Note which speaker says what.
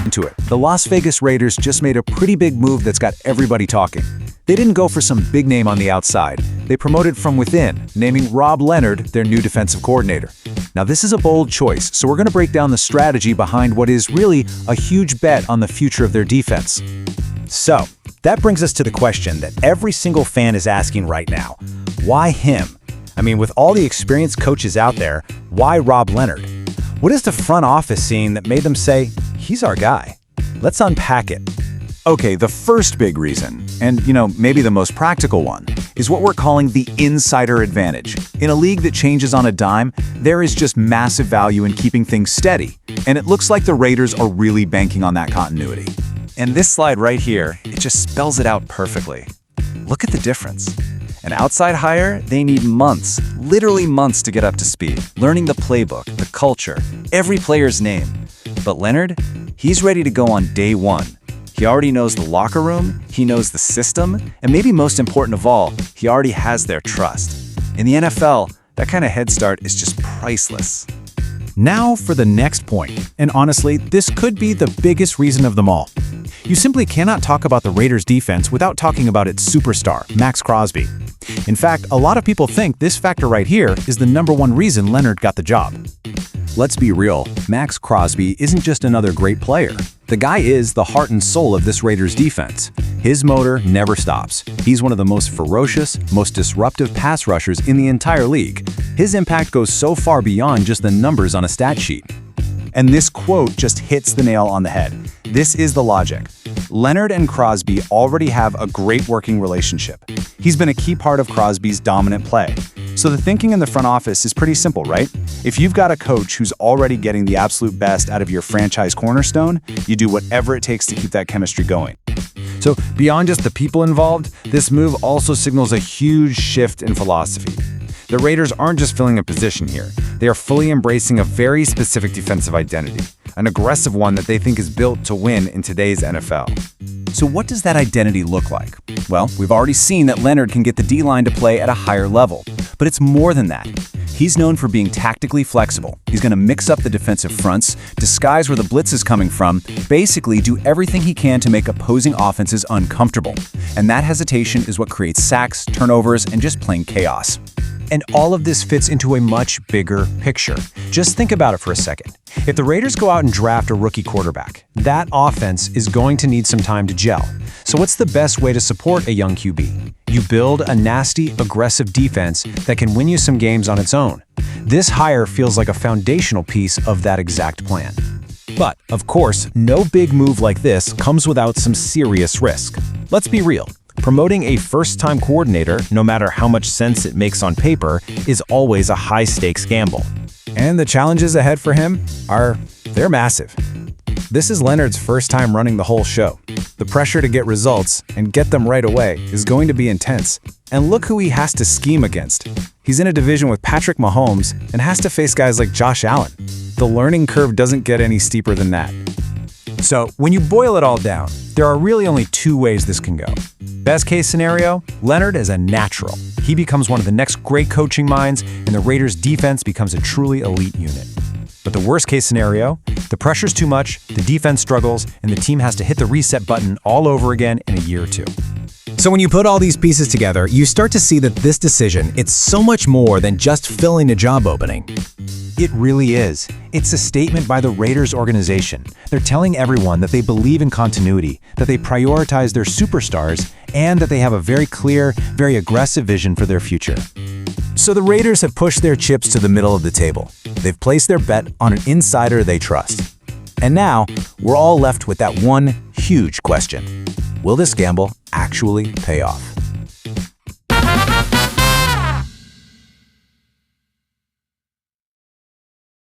Speaker 1: into it. The Las Vegas Raiders just made a pretty big move that's got everybody talking. They didn't go for some big name on the outside. They promoted from within, naming Rob Leonard their new defensive coordinator. Now, this is a bold choice, so we're going to break down the strategy behind what is really a huge bet on the future of their defense.
Speaker 2: So, that brings us to the question that every single fan is asking right now. Why him? I mean, with all the experienced coaches out there, why Rob Leonard? What is the front office seeing that made them say, he's our guy? Let's unpack it.
Speaker 1: Okay, the first big reason, and maybe the most practical one, is what we're calling the insider advantage. In a league that changes on a dime, there is just massive value in keeping things steady, and it looks like the Raiders are really banking on that continuity.
Speaker 2: And this slide right here, it just spells it out perfectly. Look at the difference. An outside hire, they need months, literally months to get up to speed, learning the playbook, the culture, every player's name. But Leonard, he's ready to go on day one. He already knows the locker room, he knows the system, and maybe most important of all, he already has their trust. In the NFL, that kind of head start is just priceless.
Speaker 3: Now for the next point, and honestly, this could be the biggest reason of them all. You simply cannot talk about the Raiders' defense without talking about its superstar, Maxx Crosby. In fact, a lot of people think this factor right here is the #1 reason Leonard got the job.
Speaker 1: Let's be real, Maxx Crosby isn't just another great player. The guy is the heart and soul of this Raiders defense. His motor never stops. He's one of the most ferocious, most disruptive pass rushers in the entire league. His impact goes so far beyond just the numbers on a stat sheet. And this quote just hits the nail on the head. This is the logic. Leonard and Crosby already have a great working relationship. He's been a key part of Crosby's dominant play. So the thinking in the front office is pretty simple, right? If you've got a coach who's already getting the absolute best out of your franchise cornerstone, you do whatever it takes to keep that chemistry going.
Speaker 3: So beyond just the people involved, this move also signals a huge shift in philosophy. The Raiders aren't just filling a position here. They are fully embracing a very specific defensive identity, an aggressive one that they think is built to win in today's NFL.
Speaker 1: So what does that identity look like? Well, we've already seen that Leonard can get the D-line to play at a higher level, but it's more than that. He's known for being tactically flexible. He's going to mix up the defensive fronts, disguise where the blitz is coming from, basically do everything he can to make opposing offenses uncomfortable. And that hesitation is what creates sacks, turnovers, and just plain chaos.
Speaker 3: And all of this fits into a much bigger picture. Just think about it for a second. If the Raiders go out and draft a rookie quarterback, that offense is going to need some time to gel. So what's the best way to support a young QB? You build a nasty, aggressive defense that can win you some games on its own. This hire feels like a foundational piece of that exact plan. But, of course, no big move like this comes without some serious risk. Let's be real. Promoting a first-time coordinator, no matter how much sense it makes on paper, is always a high-stakes gamble. And the challenges ahead for him they're massive. This is Leonard's first time running the whole show. The pressure to get results, and get them right away, is going to be intense. And look who he has to scheme against. He's in a division with Patrick Mahomes and has to face guys like Josh Allen. The learning curve doesn't get any steeper than that. So, when you boil it all down, there are really only two ways this can go. Best case scenario, Leonard is a natural. He becomes one of the next great coaching minds, and the Raiders' defense becomes a truly elite unit. But the worst case scenario, the pressure's too much, the defense struggles, and the team has to hit the reset button all over again in a year or two. So when you put all these pieces together, you start to see that this decision, it's so much more than just filling a job opening. It really is. It's a statement by the Raiders organization. They're telling everyone that they believe in continuity, that they prioritize their superstars, and that they have a very clear, very aggressive vision for their future. So the Raiders have pushed their chips to the middle of the table. They've placed their bet on an insider they trust. And now, we're all left with that one huge question. Will this gamble actually pay off?